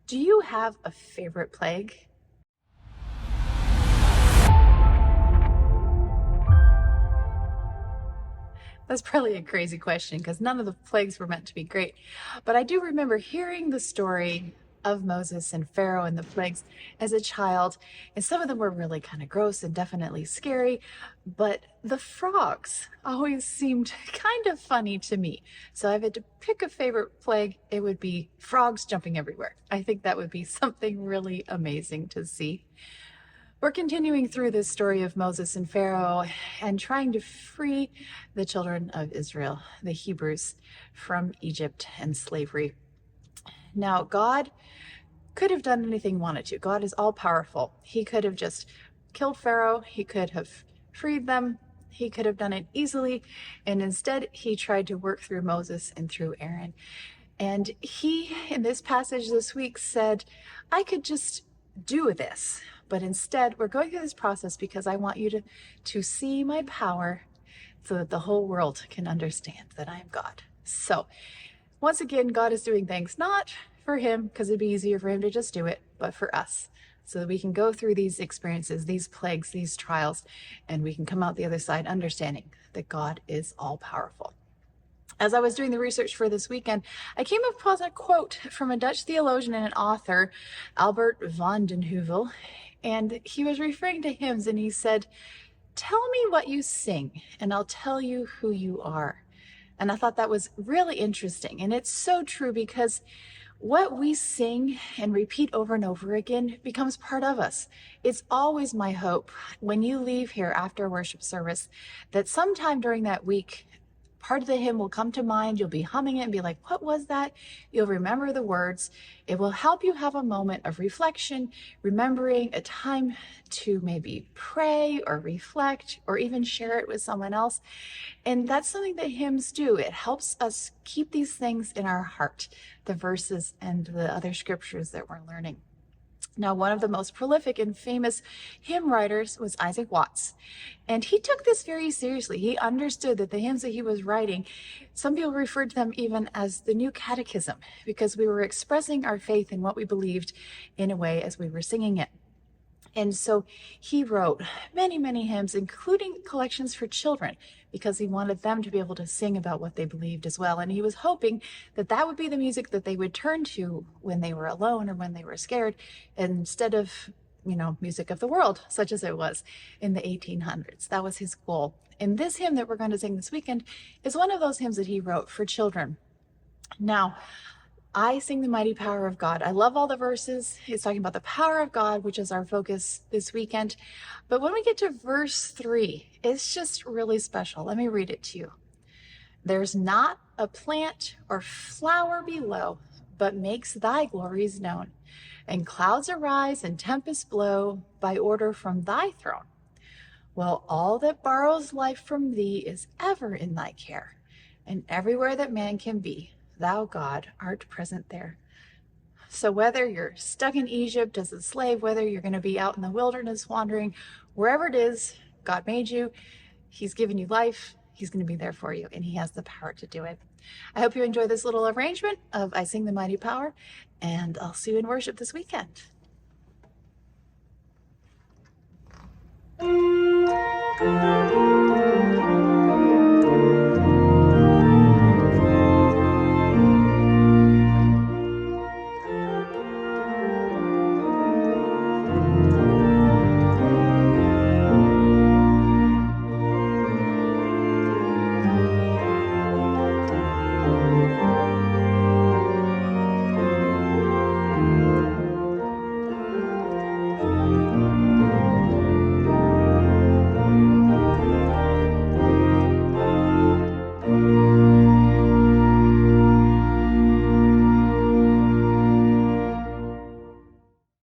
Do you have a favorite plague? That's probably a crazy question because none of the plagues were meant to be great. But I do remember hearing the story of Moses and Pharaoh and the plagues as a child, and some of them were really kind of gross and definitely scary. But the frogs always seemed kind of funny to me. So if I had to pick a favorite plague, it would be frogs jumping everywhere. I think that would be something really amazing to see. We're continuing through this story of Moses and Pharaoh and trying to free the children of Israel, the Hebrews, from Egypt and slavery. Now, God could have done anything he wanted to. God is all powerful. He could have just killed Pharaoh. He could have freed them. He could have done it easily. And instead, he tried to work through Moses and through Aaron. And he, in this passage this week, said, I could just do this. But instead, we're going through this process because I want you to see my power so that the whole world can understand that I am God. So once again, God is doing things not for him, because it'd be easier for him to just do it, but for us, so that we can go through these experiences, these plagues, these trials, and we can come out the other side understanding that God is all powerful. As I was doing the research for this weekend, I came across a quote from a Dutch theologian and an author, Albert van den Heuvel, and he was referring to hymns, and he said, "Tell me what you sing, and I'll tell you who you are." And I thought that was really interesting, and it's so true because what we sing and repeat over and over again becomes part of us. It's always my hope when you leave here after worship service that sometime during that week, part of the hymn will come to mind. You'll be humming it and be like, what was that? You'll remember the words. It will help you have a moment of reflection, remembering a time to maybe pray or reflect or even share it with someone else. And that's something that hymns do. It helps us keep these things in our heart, the verses and the other scriptures that we're learning. Now, one of the most prolific and famous hymn writers was Isaac Watts, and he took this very seriously. He understood that the hymns that he was writing, some people referred to them even as the new catechism, because we were expressing our faith in what we believed in a way as we were singing it. And so he wrote many, many hymns, including collections for children, because he wanted them to be able to sing about what they believed as well. And he was hoping that that would be the music that they would turn to when they were alone or when they were scared, instead of, music of the world, such as it was in the 1800s. That was his goal. And this hymn that we're going to sing this weekend is one of those hymns that he wrote for children. Now, I sing the mighty power of God. I love all the verses. It's talking about the power of God, which is our focus this weekend. But when we get to verse 3, it's just really special. Let me read it to you. There's not a plant or flower below, but makes thy glories known. And clouds arise and tempests blow by order from thy throne. Well, all that borrows life from thee is ever in thy care, and everywhere that man can be, thou, God, art present there. So whether you're stuck in Egypt as a slave, whether you're going to be out in the wilderness wandering, wherever it is, God made you, he's given you life, he's going to be there for you, and he has the power to do it. I hope you enjoy this little arrangement of I Sing the Mighty Power, and I'll see you in worship this weekend.